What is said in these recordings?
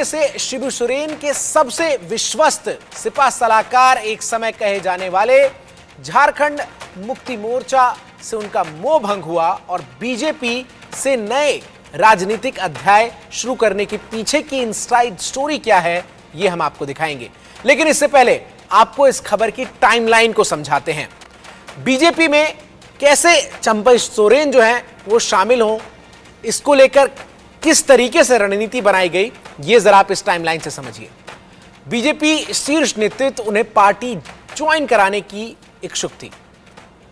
तरीके से शिबू सोरेन के सबसे विश्वस्त सिपा सलाहकार एक समय कहे जाने वाले झारखंड मुक्ति मोर्चा से उनका मोह भंग हुआ और बीजेपी से नए राजनीतिक अध्याय शुरू करने के पीछे की इनसाइड स्टोरी क्या है, यह हम आपको दिखाएंगे। लेकिन इससे पहले आपको इस खबर की टाइमलाइन को समझाते हैं। बीजेपी में कैसे चंपई सोरेन जो हैं वो शामिल हों, इसको लेकर किस तरीके से रणनीति बनाई गई, ये जरा आप इस टाइमलाइन से समझिए। बीजेपी शीर्ष नेतृत्व उन्हें पार्टी ज्वाइन कराने की इच्छुक थी।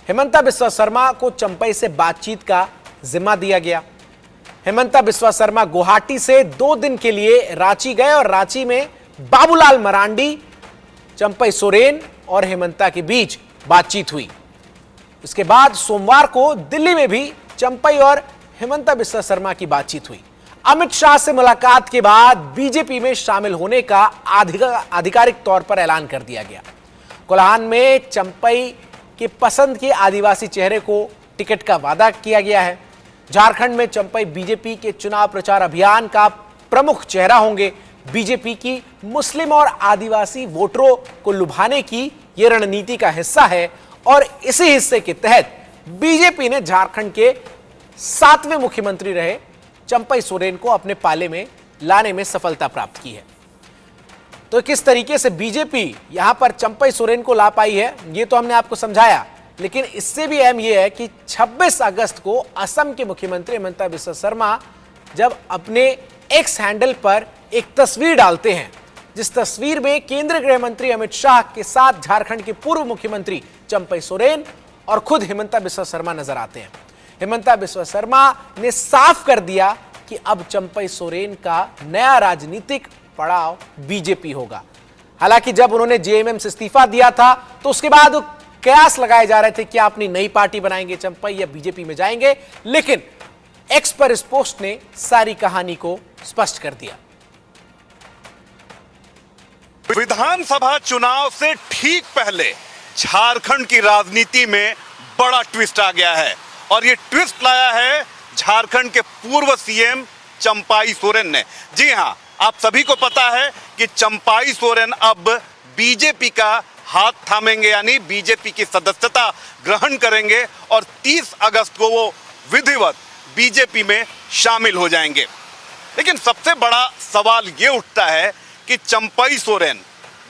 हेमंता बिस्वा शर्मा को चंपई से बातचीत का जिम्मा दिया गया। हेमंता बिस्वा शर्मा गुवाहाटी से 2 दिन के लिए रांची गए और रांची में बाबूलाल मरांडी, चंपई सोरेन और हेमंता के बीच बातचीत हुई। इसके बाद सोमवार को दिल्ली में भी चंपई और हेमंता बिस्वा शर्मा की बातचीत हुई। अमित शाह से मुलाकात के बाद बीजेपी में शामिल होने का आधिकारिक तौर पर ऐलान कर दिया गया। कोल्हान में चंपई के पसंद के आदिवासी चेहरे को टिकट का वादा किया गया है। झारखंड में चंपई बीजेपी के चुनाव प्रचार अभियान का प्रमुख चेहरा होंगे। बीजेपी की मुस्लिम और आदिवासी वोटरों को लुभाने की यह रणनीति का हिस्सा है और इसी हिस्से के तहत बीजेपी ने झारखंड के 7वें मुख्यमंत्री रहे चंपई सोरेन को अपने पाले में लाने में सफलता प्राप्त की है। तो किस तरीके से बीजेपी यहां पर चंपई सोरेन को ला पाई है, यह तो हमने आपको समझाया, लेकिन इससे भी अहम यह है कि 26 अगस्त को असम के मुख्यमंत्री हेमंता बिस्वा शर्मा जब अपने एक्स हैंडल पर एक तस्वीर डालते हैं, जिस तस्वीर में केंद्रीय गृह मंत्री अमित शाह के साथ झारखंड के पूर्व मुख्यमंत्री चंपई सोरेन और खुद हेमंता बिस्वा शर्मा नजर आते हैं। हेमंता बिस्वा शर्मा ने साफ कर दिया कि अब चंपई सोरेन का नया राजनीतिक पड़ाव बीजेपी होगा। हालांकि जब उन्होंने जेएमएम से इस्तीफा दिया था तो उसके बाद कयास लगाए जा रहे थे कि अपनी नई पार्टी बनाएंगे चंपई या बीजेपी में जाएंगे, लेकिन एक्स पर इस पोस्ट ने सारी कहानी को स्पष्ट कर दिया। विधानसभा चुनाव से ठीक पहले झारखंड की राजनीति में बड़ा ट्विस्ट आ गया है और ये ट्विस्ट लाया है झारखंड के पूर्व सीएम चंपई सोरेन ने। जी हां, आप सभी को पता है कि चंपई सोरेन अब बीजेपी का हाथ थामेंगे, यानी बीजेपी की सदस्यता ग्रहण करेंगे और 30 अगस्त को वो विधिवत बीजेपी में शामिल हो जाएंगे। लेकिन सबसे बड़ा सवाल ये उठता है कि चंपई सोरेन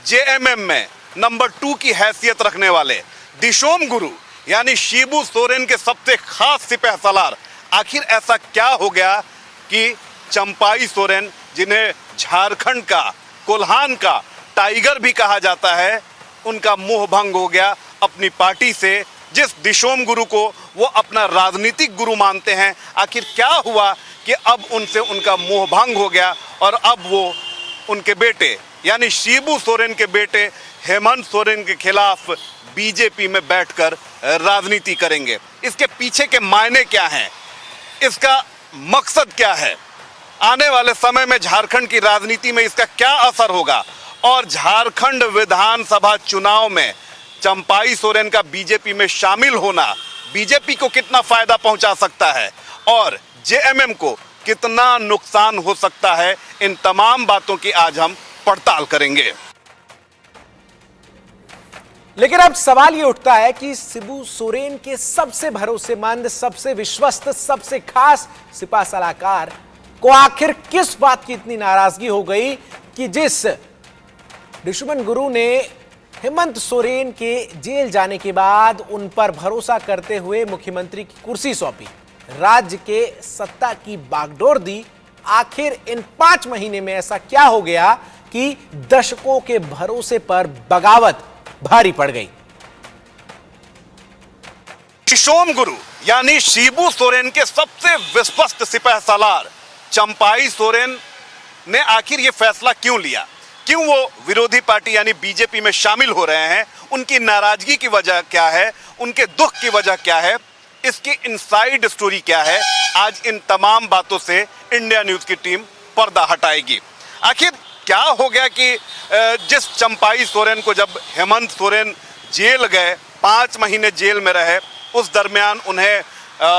जेएमएम में नंबर 2 की हैसियत रखने वाले दिशोम गुरु यानी शिबू सोरेन के सबसे खास सिपह सलार, आखिर ऐसा क्या हो गया कि चंपई सोरेन, जिन्हें झारखंड का, कोल्हान का टाइगर भी कहा जाता है, उनका मोह भंग हो गया अपनी पार्टी से, जिस दिशोम गुरु को वो अपना राजनीतिक गुरु मानते हैं। आखिर क्या हुआ कि अब उनसे उनका मोह भंग हो गया और अब वो उनके बेटे यानी शिबू सोरेन के बेटे हेमंत सोरेन के खिलाफ बीजेपी में बैठकर राजनीति करेंगे। इसके पीछे के मायने क्या हैं, इसका मकसद क्या है, आने वाले समय में झारखंड की राजनीति में इसका क्या असर होगा और झारखंड विधानसभा चुनाव में चंपई सोरेन का बीजेपी में शामिल होना बीजेपी को कितना फायदा पहुंचा सकता है और जेएमएम को कितना नुकसान हो सकता है, इन तमाम बातों की आज हम पड़ताल करेंगे। लेकिन अब सवाल यह उठता है कि शिबू सोरेन के सबसे भरोसेमंद, सबसे विश्वस्त, सबसे खास सिपा सलाहकार को आखिर किस बात की इतनी नाराजगी हो गई कि जिस दिशोम गुरु ने हेमंत सोरेन के जेल जाने के बाद उन पर भरोसा करते हुए मुख्यमंत्री की कुर्सी सौंपी, राज्य के सत्ता की बागडोर दी। आखिर इन 5 महीने में ऐसा क्या हो गया कि दशकों के भरोसे पर बगावत भारी पड़ गई। दिशोम गुरु यानी शिबू सोरेन के सबसे विश्वस्त सिपह सलार चंपई सोरेन ने आखिर यह फैसला क्यों लिया, क्यों वो विरोधी पार्टी यानी बीजेपी में शामिल हो रहे हैं, उनकी नाराजगी की वजह क्या है, उनके दुख की वजह क्या है, इसकी इनसाइड स्टोरी क्या है, आज इन तमाम बातों से इंडिया न्यूज की टीम पर्दा हटाएगी। आखिर क्या हो गया कि जिस चंपई सोरेन को जब हेमंत सोरेन जेल गए, 5 महीने जेल में रहे, उस दरमियान उन्हें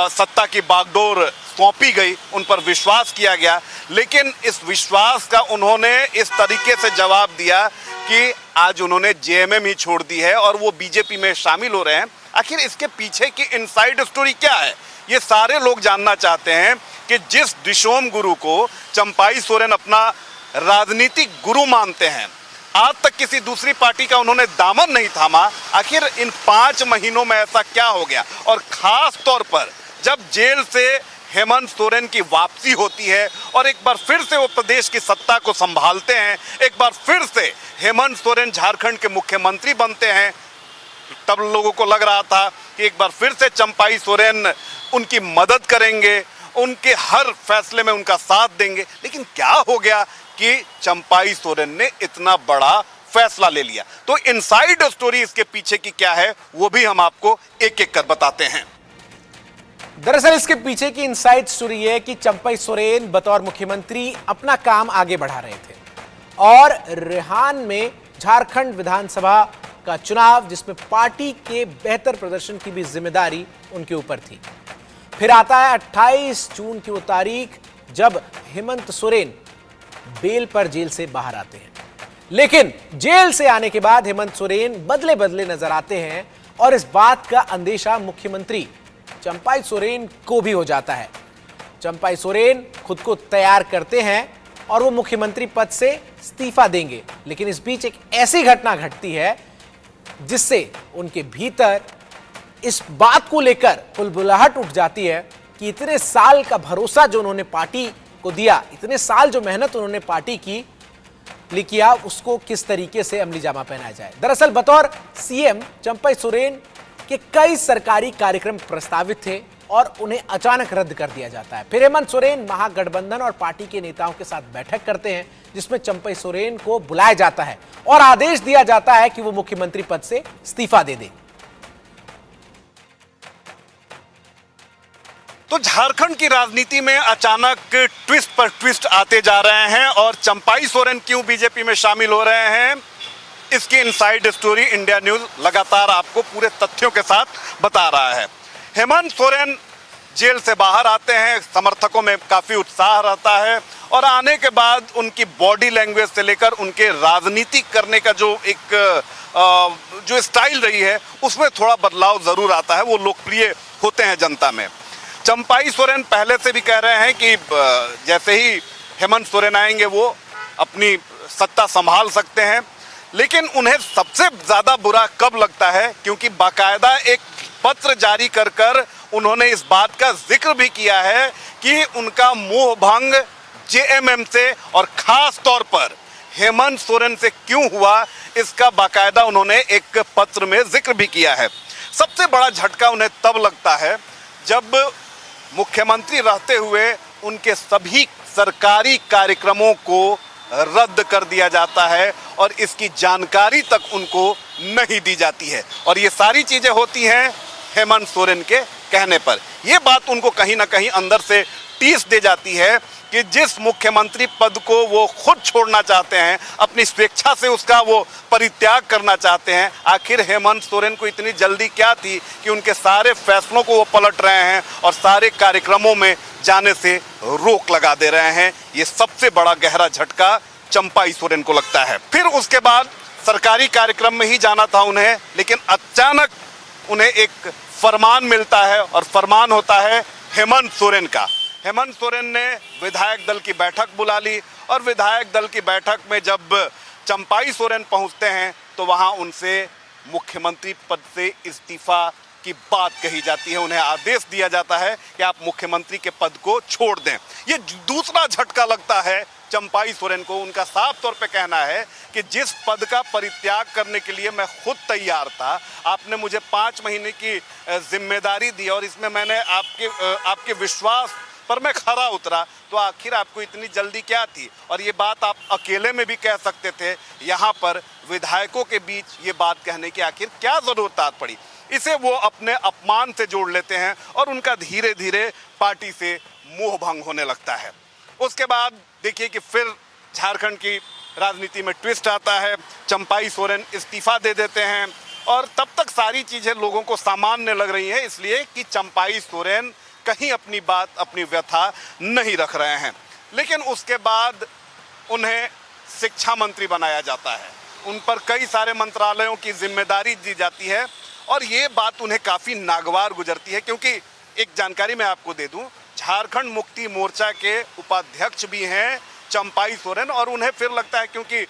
सत्ता की बागडोर सौंपी गई, उन पर विश्वास किया गया, लेकिन इस विश्वास का उन्होंने इस तरीके से जवाब दिया कि आज उन्होंने जेएमएम ही छोड़ दी है और वो बीजेपी में शामिल हो रहे हैं। आखिर इसके पीछे की इनसाइड स्टोरी क्या है, ये सारे लोग जानना चाहते हैं कि जिस दिशोम गुरु को चंपाई सोरेन अपना राजनीतिक गुरु मानते हैं, आज तक किसी दूसरी पार्टी का उन्होंने दामन नहीं थामा। आखिर इन 5 महीनों में ऐसा क्या हो गया, और खास तौर पर जब जेल से हेमंत सोरेन की वापसी होती है और एक बार फिर से वो प्रदेश की सत्ता को संभालते हैं, एक बार फिर से हेमंत सोरेन झारखंड के मुख्यमंत्री बनते हैं, तब लोगों को लग रहा था कि एक बार फिर से चंपाई सोरेन उनकी मदद करेंगे, उनके हर फैसले में उनका साथ देंगे। लेकिन क्या हो गया कि चंपाई सोरेन ने इतना बड़ा फैसला ले लिया? तो इनसाइड स्टोरी इसके पीछे की क्या है, वो भी हम आपको एक एक कर बताते हैं। दरअसल इसके पीछे की इनसाइड स्टोरी है कि चंपाई सोरेन बतौर मुख्यमंत्री अपना काम आगे बढ़ा रहे थे और रेहान में झारखंड विधानसभा का चुनाव, जिसमें पार्टी के बेहतर प्रदर्शन की भी जिम्मेदारी उनके ऊपर थी। फिर आता है 28 जून की वो तारीख जब हेमंत सोरेन बेल पर जेल से बाहर आते हैं। लेकिन जेल से आने के बाद हेमंत सोरेन बदले बदले नजर आते हैं और इस बात का अंदेशा मुख्यमंत्री चंपाई सोरेन को भी हो जाता है। चंपाई सोरेन खुद को तैयार करते हैं और वो मुख्यमंत्री पद से इस्तीफा देंगे। लेकिन इस बीच एक ऐसी घटना घटती है जिससे उनके भीतर इस बात को लेकर बुलबुलाहट उठ जाती है कि इतने साल का भरोसा जो उन्होंने पार्टी को दिया, इतने साल जो मेहनत उन्होंने पार्टी की किया, उसको किस तरीके से अमली जामा पहनाया जाए। दरअसल बतौर सीएम चंपाई सोरेन के कई सरकारी कार्यक्रम प्रस्तावित थे और उन्हें अचानक रद्द कर दिया जाता है। फिर हेमंत सोरेन महागठबंधन और पार्टी के नेताओं के साथ बैठक करते हैं, जिसमें चंपाई सोरेन को बुलाया जाता है और आदेश दिया जाता है कि वो मुख्यमंत्री पद से इस्तीफा दे दें। तो झारखंड की राजनीति में अचानक ट्विस्ट पर ट्विस्ट आते जा रहे हैं और चंपाई सोरेन क्यों बीजेपी में शामिल हो रहे हैं, इसकी इनसाइड स्टोरी इंडिया न्यूज लगातार आपको पूरे तथ्यों के साथ बता रहा है। हेमंत सोरेन जेल से बाहर आते हैं, समर्थकों में काफी उत्साह रहता है और आने के बाद उनकी बॉडी लैंग्वेज से लेकर उनके राजनीति करने का जो स्टाइल रही है, उसमें थोड़ा बदलाव जरूर आता है। वो लोकप्रिय होते हैं जनता में। चंपाई सोरेन पहले से भी कह रहे हैं कि जैसे ही हेमंत सोरेन आएंगे वो अपनी सत्ता संभाल सकते हैं, लेकिन उन्हें सबसे ज्यादा बुरा कब लगता है, क्योंकि बाकायदा एक पत्र जारी कर कर उन्होंने इस बात का जिक्र भी किया है कि उनका मोह भंग जेएमएम से और खास तौर पर हेमंत सोरेन से क्यों हुआ, इसका बाकायदा उन्होंने एक पत्र में जिक्र भी किया है। सबसे बड़ा झटका उन्हें तब लगता है जब मुख्यमंत्री रहते हुए उनके सभी सरकारी कार्यक्रमों को रद्द कर दिया जाता है और इसकी जानकारी तक उनको नहीं दी जाती है। और ये सारी चीजें होती हैं हेमंत सोरेन के कहने पर। यह बात उनको कहीं ना कहीं अंदर से टीस दे जाती है कि जिस मुख्यमंत्री पद को वो खुद छोड़ना चाहते हैं, अपनी स्वेच्छा से उसका वो परित्याग करना चाहते हैं, आखिर हेमंत सोरेन को इतनी जल्दी क्या थी कि उनके सारे फैसलों को वो पलट रहे हैं और सारे कार्यक्रमों में जाने से रोक लगा दे रहे हैं। ये सबसे बड़ा गहरा झटका चंपाई सोरेन को लगता है। फिर उसके बाद सरकारी कार्यक्रम में ही जाना था उन्हें, लेकिन अचानक उन्हें एक फरमान मिलता है और फरमान होता है हेमंत सोरेन का। हेमंत सोरेन ने विधायक दल की बैठक बुला ली और विधायक दल की बैठक में जब चंपाई सोरेन पहुंचते हैं तो वहां उनसे मुख्यमंत्री पद से इस्तीफा की बात कही जाती है। उन्हें आदेश दिया जाता है कि आप मुख्यमंत्री के पद को छोड़ दें। ये दूसरा झटका लगता है चंपाई सोरेन को। उनका साफ तौर पे कहना है कि जिस पद का परित्याग करने के लिए मैं खुद तैयार था, आपने मुझे 5 महीने की जिम्मेदारी दी और इसमें मैंने आपके विश्वास पर मैं खरा उतरा, तो आखिर आपको इतनी जल्दी क्या थी? और ये बात आप अकेले में भी कह सकते थे, यहाँ पर विधायकों के बीच ये बात कहने की आखिर क्या जरूरत पड़ी? इसे वो अपने अपमान से जोड़ लेते हैं और उनका धीरे धीरे पार्टी से मोह भंग होने लगता है। उसके बाद देखिए कि फिर झारखंड की राजनीति में ट्विस्ट आता है। चंपाई सोरेन इस्तीफा दे देते हैं और तब तक सारी चीज़ें लोगों को सामान्य लग रही हैं, इसलिए कि चंपाई सोरेन कहीं अपनी बात, अपनी व्यथा नहीं रख रहे हैं। लेकिन उसके बाद उन्हें शिक्षा मंत्री बनाया जाता है, उन पर कई सारे मंत्रालयों की जिम्मेदारी दी जाती है और ये बात उन्हें काफ़ी नागवार गुजरती है, क्योंकि एक जानकारी मैं आपको दे दूं, झारखंड मुक्ति मोर्चा के उपाध्यक्ष भी हैं चंपाई सोरेन, और उन्हें फिर लगता है क्योंकि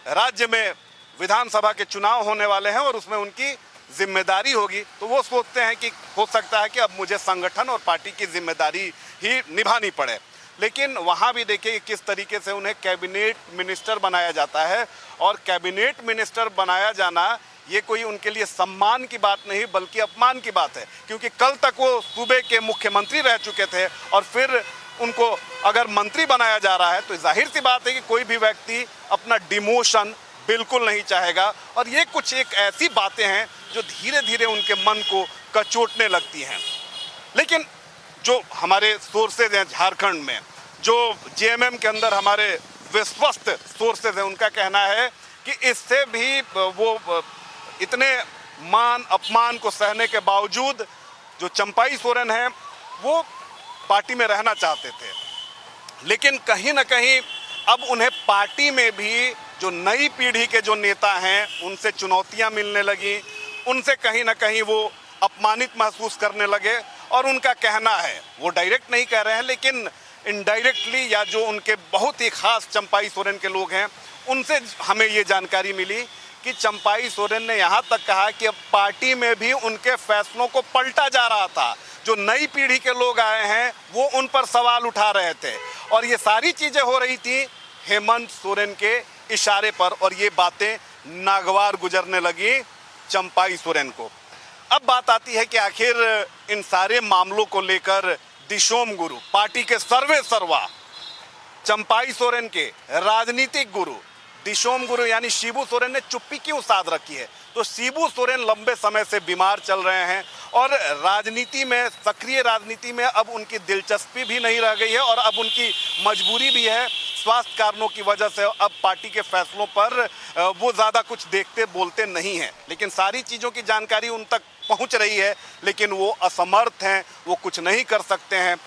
राज्य में विधानसभा के चुनाव होने वाले हैं और उसमें उनकी जिम्मेदारी होगी, तो वो सोचते हैं कि हो सकता है कि अब मुझे संगठन और पार्टी की जिम्मेदारी ही निभानी पड़े। लेकिन वहाँ भी देखिए किस तरीके से उन्हें कैबिनेट मिनिस्टर बनाया जाता है, और कैबिनेट मिनिस्टर बनाया जाना ये कोई उनके लिए सम्मान की बात नहीं बल्कि अपमान की बात है, क्योंकि कल तक वो सूबे के मुख्यमंत्री रह चुके थे और फिर उनको अगर मंत्री बनाया जा रहा है तो जाहिर सी बात है कि कोई भी व्यक्ति अपना डिमोशन बिल्कुल नहीं चाहेगा। और ये कुछ एक ऐसी बातें हैं जो धीरे धीरे उनके मन को कचोटने लगती हैं। लेकिन जो हमारे सोर्सेज हैं झारखंड में, जो जेएमएम के अंदर हमारे विश्वस्त सोर्सेज हैं, उनका कहना है कि इससे भी वो इतने मान अपमान को सहने के बावजूद जो चंपाई सोरेन हैं वो पार्टी में रहना चाहते थे, लेकिन कहीं ना कहीं अब उन्हें पार्टी में भी जो नई पीढ़ी के जो नेता हैं उनसे चुनौतियां मिलने लगी, उनसे कहीं ना कहीं वो अपमानित महसूस करने लगे। और उनका कहना है, वो डायरेक्ट नहीं कह रहे हैं लेकिन इनडायरेक्टली, या जो उनके बहुत ही खास चंपाई सोरेन के लोग हैं उनसे हमें ये जानकारी मिली कि चंपाई सोरेन ने यहाँ तक कहा कि अब पार्टी में भी उनके फैसलों को पलटा जा रहा था। जो नई पीढ़ी के लोग आए हैं वो उन पर सवाल उठा रहे थे और ये सारी चीज़ें हो रही थी हेमंत सोरेन के इशारे पर, और ये बातें नागवार गुजरने लगी चंपाई सोरेन को। अब बात आती है कि आखिर इन सारे मामलों को लेकर दिशोम गुरु, पार्टी के सर्वे सर्वा, चंपाई सोरेन के राजनीतिक गुरु दिशोम गुरु यानी शिबू सोरेन ने चुप्पी क्यों साध रखी है? तो शिबू सोरेन लंबे समय से बीमार चल रहे हैं और राजनीति में, सक्रिय राजनीति में अब उनकी दिलचस्पी भी नहीं रह गई है और अब उनकी मजबूरी भी है स्वास्थ्य कारणों की वजह से। अब पार्टी के फैसलों पर वो ज़्यादा कुछ देखते बोलते नहीं हैं, लेकिन सारी चीज़ों की जानकारी उन तक पहुंच रही है, लेकिन वो असमर्थ हैं, वो कुछ नहीं कर सकते हैं।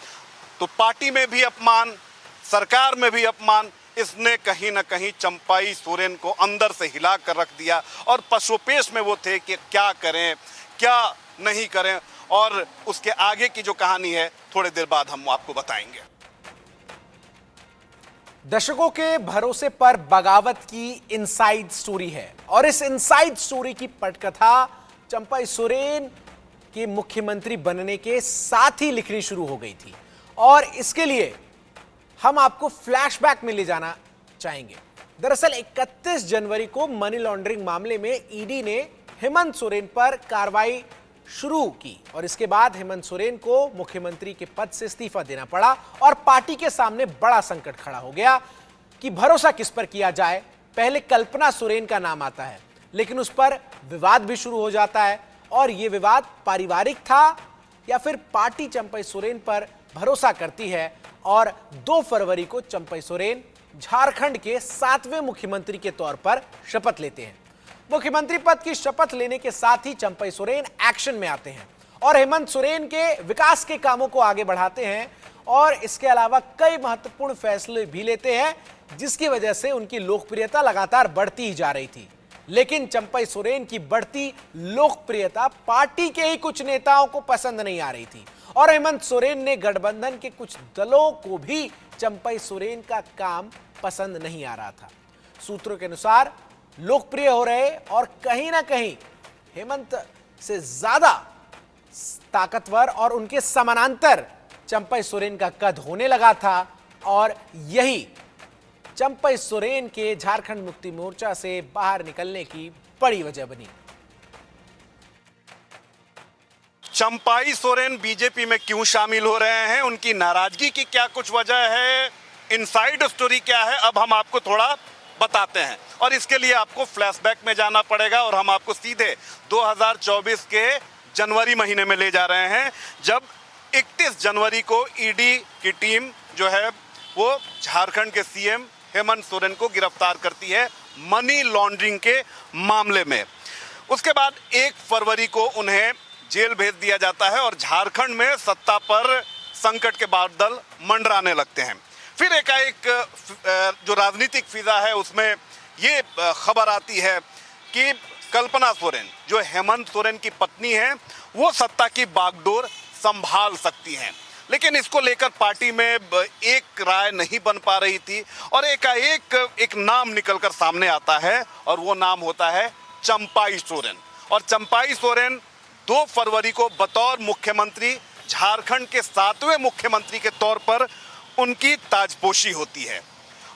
तो पार्टी में भी अपमान, सरकार में भी अपमान, इसने कहीं ना कहीं चंपाई सोरेन को अंदर से हिला कर रख दिया और पशुपेश में वो थे कि क्या करें क्या नहीं करें। और उसके आगे की जो कहानी है थोड़ी देर बाद हम आपको बताएंगे। दर्शकों के भरोसे पर बगावत की इनसाइड स्टोरी है और इस इनसाइड स्टोरी की पटकथा चंपाई सोरेन के मुख्यमंत्री बनने के साथ ही लिखनी शुरू हो गई थी और इसके लिए हम आपको फ्लैशबैक में ले जाना चाहेंगे। दरअसल 31 जनवरी को मनी लॉन्ड्रिंग मामले में ईडी ने हेमंत सोरेन पर कार्रवाई शुरू की और इसके बाद हेमंत सोरेन को मुख्यमंत्री के पद से इस्तीफा देना पड़ा और पार्टी के सामने बड़ा संकट खड़ा हो गया कि भरोसा किस पर किया जाए। पहले कल्पना सोरेन का नाम आता है, लेकिन उस पर विवाद भी शुरू हो जाता है और यह विवाद पारिवारिक था या फिर पार्टी चंपाई सोरेन पर भरोसा करती है। और 2 फरवरी को चंपाई सोरेन झारखंड के 7वें मुख्यमंत्री के तौर पर शपथ लेते हैं। मुख्यमंत्री पद की शपथ लेने के साथ ही चंपाई सोरेन एक्शन में आते हैं और हेमंत सोरेन के विकास के कामों को आगे बढ़ाते हैं और इसके अलावा कई महत्वपूर्ण फैसले भी लेते हैं, जिसकी वजह से उनकी लोकप्रियता लगातार बढ़ती ही जा रही थी। लेकिन चंपाई सोरेन की बढ़ती लोकप्रियता पार्टी के ही कुछ नेताओं को पसंद नहीं आ रही थी और हेमंत सोरेन ने गठबंधन के कुछ दलों को भी चंपाई सोरेन का काम पसंद नहीं आ रहा था। सूत्रों के अनुसार लोकप्रिय हो रहे और कहीं ना कहीं हेमंत से ज्यादा ताकतवर और उनके समानांतर चंपाई सोरेन का कद होने लगा था और यही चंपाई सोरेन के झारखंड मुक्ति मोर्चा से बाहर निकलने की बड़ी वजह बनी। चंपाई सोरेन बीजेपी में क्यों शामिल हो रहे हैं, उनकी नाराजगी की क्या कुछ वजह है, इनसाइड स्टोरी क्या है, अब हम आपको थोड़ा बताते हैं। और इसके लिए आपको फ्लैशबैक में जाना पड़ेगा और हम आपको सीधे 2024 के जनवरी महीने में ले जा रहे हैं, जब 31 जनवरी को ईडी की टीम जो है वो झारखंड के सीएम हेमंत सोरेन को गिरफ्तार करती है मनी लॉन्ड्रिंग के मामले में। उसके बाद 1 फरवरी को उन्हें जेल भेज दिया जाता है और झारखंड में सत्ता पर संकट के बादल मंडराने लगते हैं। फिर एकाएक जो राजनीतिक फिजा है उसमें ये खबर आती है कि कल्पना सोरेन, जो हेमंत सोरेन की पत्नी है, वो सत्ता की बागडोर संभाल सकती हैं। लेकिन इसको लेकर पार्टी में एक राय नहीं बन पा रही थी और एकाएक एक नाम निकलकर सामने आता है और वो नाम होता है चंपाई सोरेन। और चंपाई सोरेन 2 फरवरी को बतौर मुख्यमंत्री, झारखंड के 7वें मुख्यमंत्री के तौर पर उनकी ताजपोशी होती है।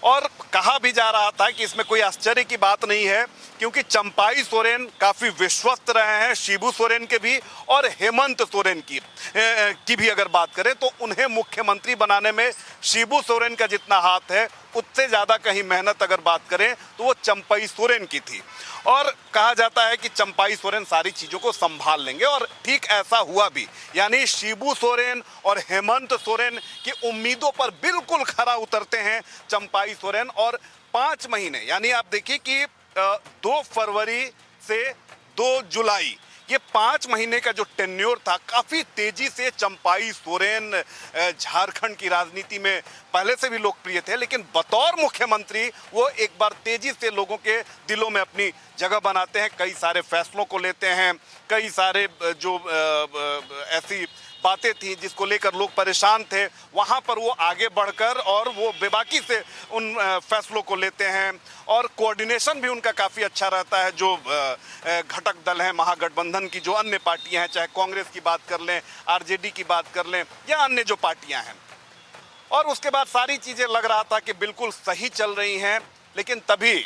और कहा भी जा रहा था कि इसमें कोई आश्चर्य की बात नहीं है, क्योंकि चंपाई सोरेन काफ़ी विश्वस्त रहे हैं शिबू सोरेन के भी, और हेमंत सोरेन की भी अगर बात करें तो उन्हें मुख्यमंत्री बनाने में शिबू सोरेन का जितना हाथ है, उससे ज़्यादा कहीं मेहनत अगर बात करें तो वो चंपाई सोरेन की थी। और कहा जाता है कि चंपाई सोरेन सारी चीज़ों को संभाल लेंगे, और ठीक ऐसा हुआ भी। यानी शिबू सोरेन और हेमंत सोरेन की उम्मीदों पर बिल्कुल खरा उतरते हैं चंपाई सोरेन। और 5 महीने, यानी आप देखिए कि 2 फरवरी से 2 जुलाई, ये 5 महीने का जो टेन्योर था, काफ़ी तेजी से चंपाई सोरेन झारखंड की राजनीति में पहले से भी लोकप्रिय थे, लेकिन बतौर मुख्यमंत्री वो एक बार तेजी से लोगों के दिलों में अपनी जगह बनाते हैं। कई सारे फैसलों को लेते हैं, कई सारे जो ऐसी बातें थी जिसको लेकर लोग परेशान थे, वहाँ पर वो आगे बढ़कर और वो बेबाकी से उन फैसलों को लेते हैं। और कोऑर्डिनेशन भी उनका काफ़ी अच्छा रहता है। जो घटक दल हैं महागठबंधन की, जो अन्य पार्टियां हैं, चाहे कांग्रेस की बात कर लें, आरजेडी की बात कर लें, या अन्य जो पार्टियां हैं। और उसके बाद सारी चीज़ें लग रहा था कि बिल्कुल सही चल रही हैं, लेकिन तभी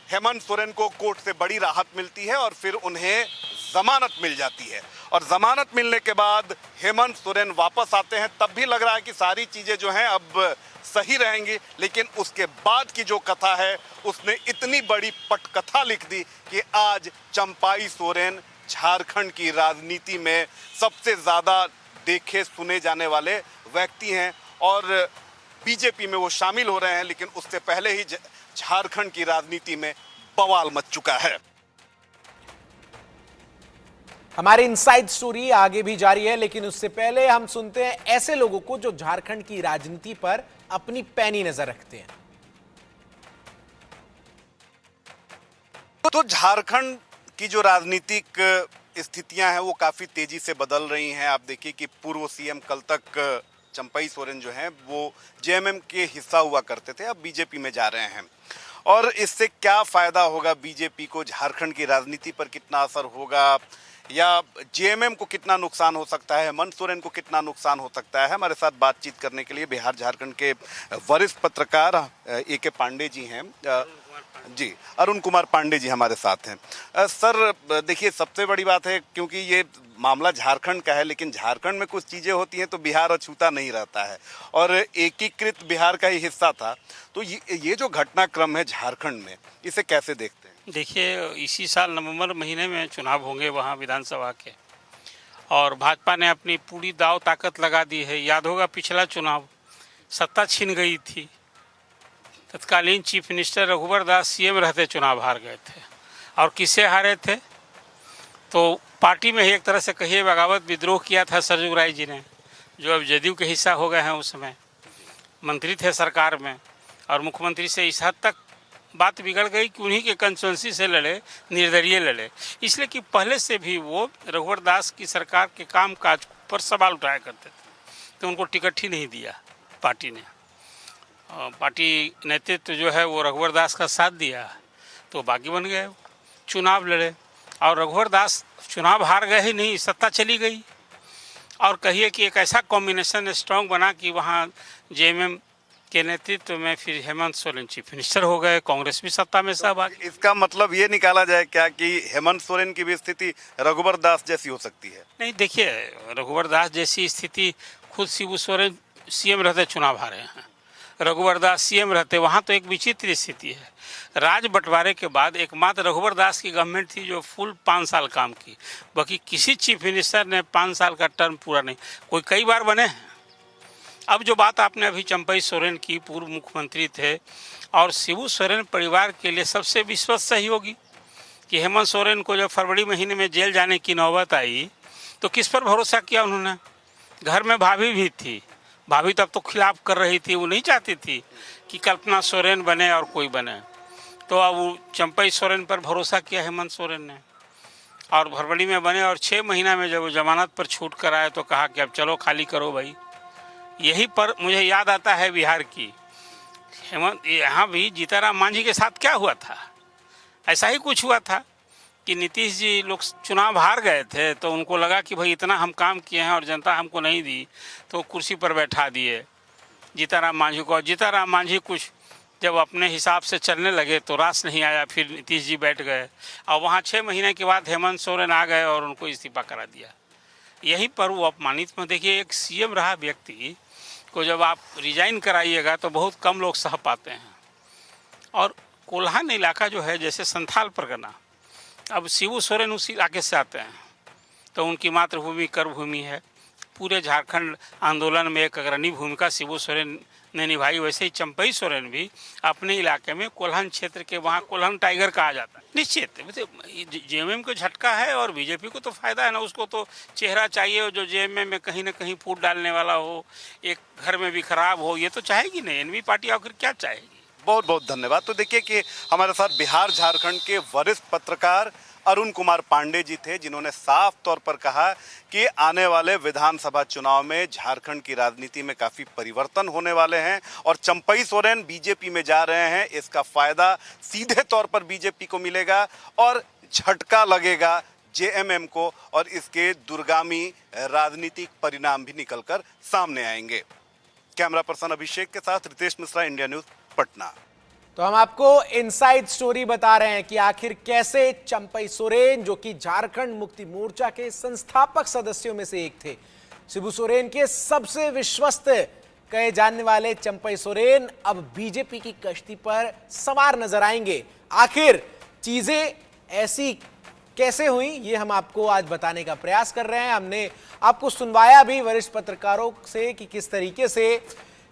हेमंत सोरेन को कोर्ट से बड़ी राहत मिलती है और फिर उन्हें जमानत मिल जाती है। और जमानत मिलने के बाद हेमंत सोरेन वापस आते हैं। तब भी लग रहा है कि सारी चीज़ें जो हैं अब सही रहेंगी, लेकिन उसके बाद की जो कथा है उसने इतनी बड़ी पटकथा लिख दी कि आज चंपाई सोरेन झारखंड की राजनीति में सबसे ज़्यादा देखे सुने जाने वाले व्यक्ति हैं। और बीजेपी में वो शामिल हो रहे हैं, लेकिन उससे पहले ही झारखंड की राजनीति में बवाल मच चुका है। हमारी इनसाइड स्टोरी आगे भी जारी है, लेकिन उससे पहले हम सुनते हैं ऐसे लोगों को जो झारखंड की राजनीति पर अपनी पैनी नजर रखते हैं। तो झारखंड की जो राजनीतिक स्थितियां हैं वो काफी तेजी से बदल रही हैं। आप देखिए कि पूर्व सीएम कल तक चंपाई सोरेन जो हैं वो जेएमएम के हिस्सा हुआ करते थे, अब बीजेपी में जा रहे हैं। और इससे क्या फायदा होगा बीजेपी को, झारखंड की राजनीति पर कितना असर होगा, या जेएमएम को कितना नुकसान हो सकता है, हेमंत सोरेन को कितना नुकसान हो सकता है, हमारे साथ बातचीत करने के लिए बिहार झारखंड के वरिष्ठ पत्रकार AK पांडे जी हैं। जी, अरुण कुमार पांडे जी हमारे साथ हैं। सर देखिए, सबसे बड़ी बात है, क्योंकि ये मामला झारखंड का है, लेकिन झारखंड में कुछ चीज़ें होती हैं तो बिहार अछूता नहीं रहता है, और एकीकृत बिहार का ही हिस्सा था। तो ये जो घटनाक्रम है झारखंड में, इसे कैसे देखते हैं? देखिए, इसी साल नवंबर महीने में चुनाव होंगे वहाँ विधानसभा के, और भाजपा ने अपनी पूरी दाव ताकत लगा दी है। याद होगा पिछला चुनाव, सत्ता छीन गई थी, तत्कालीन चीफ मिनिस्टर रघुवर दास सीएम रहते चुनाव हार गए थे। और किससे हारे थे? तो पार्टी में ही एक तरह से कहिए बगावत विद्रोह किया था सरजुग राय जी ने, जो अब जदयू के हिस्सा हो गए हैं। उस समय मंत्री थे सरकार में, और मुख्यमंत्री से इस हद तक बात बिगड़ गई कि उन्हीं के कंस्टिट्यूंसी से लड़े, निर्दलीय लड़े, इसलिए कि पहले से भी वो रघुवर दास की सरकार के काम काज पर सवाल उठाया करते थे, तो उनको टिकट ही नहीं दिया पार्टी ने। पार्टी नेतृत्व जो है वो रघुवर दास का साथ दिया, तो बागी बन गए, चुनाव लड़े, और रघुवर दास चुनाव हार गए ही नहीं, सत्ता चली गई। और कहिए कि एक ऐसा कॉम्बिनेशन स्ट्रांग बना कि वहाँ जेएमएम के नेतृत्व में फिर हेमंत सोरेन चीफ मिनिस्टर हो गए, कांग्रेस भी सत्ता में सहभागी। इसका मतलब ये निकाला जाए क्या कि हेमंत सोरेन की भी स्थिति रघुवर दास जैसी हो सकती है? नहीं, देखिए, रघुवर दास जैसी स्थिति खुद शिबू सोरेन सीएम रहते चुनाव हारे हैं, रघुवर दास सीएम रहते वहाँ तो एक विचित्र स्थिति है। राज बंटवारे के बाद एकमात्र रघुवर दास की गवर्नमेंट थी जो फुल 5 साल काम की, बाकी किसी चीफ मिनिस्टर ने 5 साल का टर्म पूरा नहीं, कोई कई बार बने हैं। अब जो बात आपने अभी चंपाई सोरेन की, पूर्व मुख्यमंत्री थे, और शिबू सोरेन परिवार के लिए सबसे विश्वस्त सहयोगी कि हेमंत सोरेन को जब फरवरी महीने में जेल जाने की नौबत आई तो किस पर भरोसा किया उन्होंने? घर में भाभी भी थी, भाभी तब तो खिलाफ कर रही थी, वो नहीं चाहती थी कि कल्पना सोरेन बने और कोई बने। तो अब वो चंपई सोरेन पर भरोसा किया हेमंत सोरेन ने, और फरवरी में बने, और 6 महीना में जब वो जमानत पर छूट कर आए तो कहा कि अब चलो खाली करो भाई। यही पर मुझे याद आता है बिहार की हेमंत, यहाँ भी जीताराम मांझी के साथ क्या हुआ था, ऐसा ही कुछ हुआ था कि नीतीश जी लोग चुनाव हार गए थे, तो उनको लगा कि भाई इतना हम काम किए हैं और जनता हमको नहीं दी, तो कुर्सी पर बैठा दिए जीताराम मांझी को। और जीताराम मांझी कुछ जब अपने हिसाब से चलने लगे तो रास नहीं आया, फिर नीतीश जी बैठ गए, और वहाँ 6 महीने के बाद हेमंत सोरेन आ गए और उनको इस्तीफा करा दिया। यहीं पर वो अपमानित में, देखिए एक सीएम रहा व्यक्ति को जब आप रिजाइन कराइएगा तो बहुत कम लोग सह पाते हैं। और कोल्हान इलाका जो है, जैसे संथाल परगना, अब शिबू सोरेन उसी इलाके से आते हैं, तो उनकी मातृभूमि कर्मभूमि है। पूरे झारखंड आंदोलन में एक अग्रणी भूमिका शिबू सोरेन ने निभाई। वैसे ही चंपई सोरेन भी अपने इलाके में कोल्हान क्षेत्र के, वहाँ कोल्हान टाइगर कहा जाता है। निश्चित जेएमएम को झटका है और बीजेपी को तो फायदा है ना, उसको तो चेहरा चाहिए जो जेएमएम में कहीं ना कहीं फूट डालने वाला हो, एक घर में भी खराब हो, ये तो चाहेगी नहीं। एनवी पार्टी आखिर क्या चाहेगी? बहुत बहुत धन्यवाद। तो देखिए कि हमारे साथ बिहार झारखंड के वरिष्ठ पत्रकार अरुण कुमार पांडे जी थे, जिन्होंने साफ तौर पर कहा कि आने वाले विधानसभा चुनाव में झारखंड की राजनीति में काफ़ी परिवर्तन होने वाले हैं और चंपई सोरेन बीजेपी में जा रहे हैं। इसका फायदा सीधे तौर पर बीजेपी को मिलेगा और झटका लगेगा जेएमएम को, और इसके दूरगामी राजनीतिक परिणाम भी निकलकर सामने आएंगे। कैमरा पर्सन अभिषेक के साथ रितेश मिश्रा, इंडिया न्यूज, पटना। तो हम आपको इनसाइड स्टोरी बता रहे हैं कि आखिर कैसे चंपई सोरेन, जो कि झारखंड मुक्ति मोर्चा के संस्थापक सदस्यों में से एक थे, शिबू सोरेन के सबसे विश्वस्त कहे जाने वाले चंपई सोरेन अब बीजेपी की कश्ती पर सवार नजर आएंगे। आखिर चीजें ऐसी कैसे हुई, ये हम आपको आज बताने का प्रयास कर रहे हैं। हमने आपको सुनवाया भी वरिष्ठ पत्रकारों से कि किस तरीके से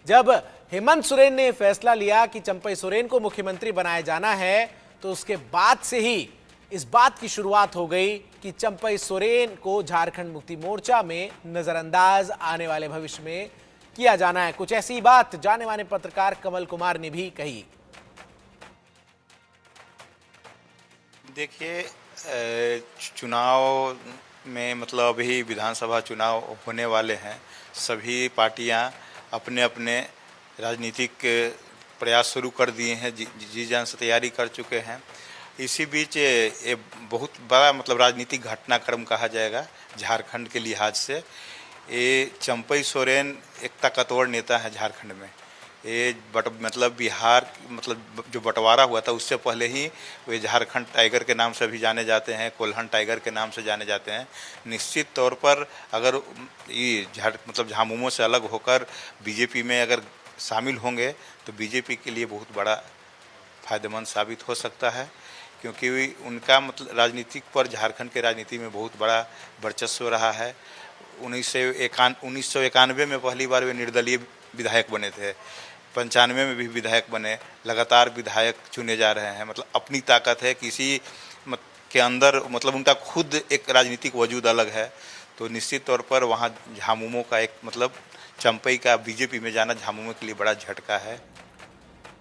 जब हेमंत सोरेन ने फैसला लिया कि चंपई सोरेन को मुख्यमंत्री बनाया जाना है, तो उसके बाद से ही इस बात की शुरुआत हो गई कि चंपई सोरेन को झारखंड मुक्ति मोर्चा में नजरअंदाज आने वाले भविष्य में किया जाना है। कुछ ऐसी बात जाने माने पत्रकार कमल कुमार ने भी कही। देखिए, चुनाव में मतलब अभी विधानसभा चुनाव होने वाले हैं। सभी पार्टियां अपने अपने राजनीतिक प्रयास शुरू कर दिए हैं, जी जान से तैयारी कर चुके हैं। इसी बीच ये बहुत बड़ा मतलब राजनीतिक घटनाक्रम कहा जाएगा झारखंड के लिहाज से। ये चंपई सोरेन एक ताकतवर नेता है झारखंड में। ये मतलब बिहार मतलब जो बंटवारा हुआ था उससे पहले ही वे झारखंड टाइगर के नाम से भी जाने जाते हैं, कोल्हान टाइगर के नाम से जाने जाते हैं। निश्चित तौर पर अगर ये मतलब झामुमो से अलग होकर बीजेपी में अगर शामिल होंगे तो बीजेपी के लिए बहुत बड़ा फायदेमंद साबित हो सकता है, क्योंकि उनका मतलब राजनीतिक पर झारखंड के राजनीति में बहुत बड़ा वर्चस्व रहा है। 1991 में पहली बार वे निर्दलीय विधायक बने थे, 95 में भी विधायक बने, लगातार विधायक चुने जा रहे हैं। मतलब अपनी ताकत है किसी के अंदर, मतलब उनका खुद एक राजनीतिक वजूद अलग है। तो निश्चित तौर पर वहाँ झामुमो का एक मतलब चंपई का बीजेपी में जाना झामुमो के लिए बड़ा झटका है।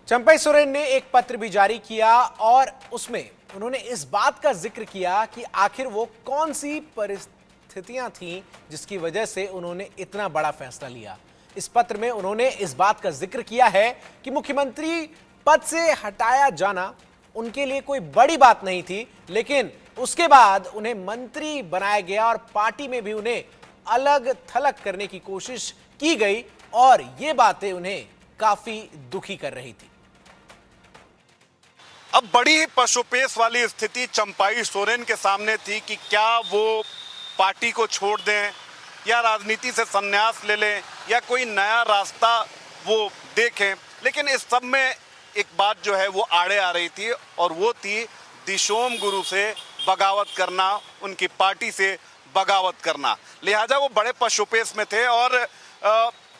चंपई सोरेन ने एक पत्र भी जारी किया और उसमें उन्होंने इस बात का जिक्र किया कि आखिर वो कौन सी परिस्थितियां थीं जिसकी वजह से उन्होंने इतना बड़ा फैसला लिया। इस पत्र में उन्होंने इस बात का जिक्र किया है कि मुख्यमंत्री पद से हटाया जाना उनके लिए कोई बड़ी बात नहीं थी, लेकिन उसके बाद उन्हें मंत्री बनाया गया और पार्टी में भी उन्हें अलग थलग करने की कोशिश की गई और ये बातें उन्हें काफी दुखी कर रही थी। अब बड़ी ही पशुपेश वाली स्थिति चंपई सोरेन के सामने थी कि क्या वो पार्टी को छोड़ दें या राजनीति से संन्यास ले लें या कोई नया रास्ता वो देखें। लेकिन इस सब में एक बात जो है वो आड़े आ रही थी और वो थी दिशोम गुरु से बगावत करना, उनकी पार्टी से बगावत करना। लिहाजा वो बड़े पशुपेश में थे और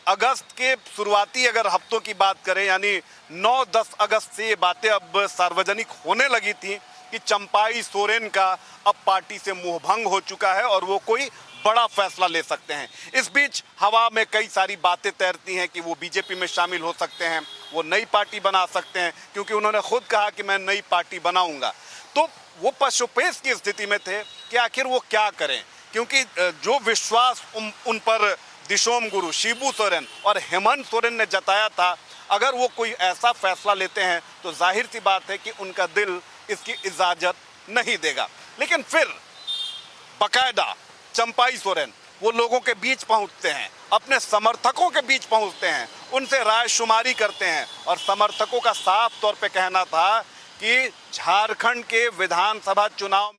अगस्त के शुरुआती अगर हफ्तों की बात करें, यानी 9-10 अगस्त से ये बातें अब सार्वजनिक होने लगी थी कि चंपई सोरेन का अब पार्टी से मोहभंग हो चुका है और वो कोई बड़ा फैसला ले सकते हैं। इस बीच हवा में कई सारी बातें तैरती हैं कि वो बीजेपी में शामिल हो सकते हैं, वो नई पार्टी बना सकते हैं, क्योंकि उन्होंने खुद कहा कि मैं नई पार्टी बनाऊंगा। तो वो पशुपेश की स्थिति में थे कि आखिर वो क्या करें, क्योंकि जो विश्वास उन पर दिशोम गुरु, शिबू सोरेन और हेमंत सोरेन ने जताया था, अगर वो कोई ऐसा फैसला लेते हैं तो जाहिर सी बात है कि उनका दिल इसकी इजाज़त नहीं देगा। लेकिन फिर बकायदा चंपाई सोरेन वो लोगों के बीच पहुंचते हैं, अपने समर्थकों के बीच पहुंचते हैं, उनसे राय शुमारी करते हैं और समर्थकों का साफ तौर पे कहना था कि झारखंड के विधानसभा चुनाव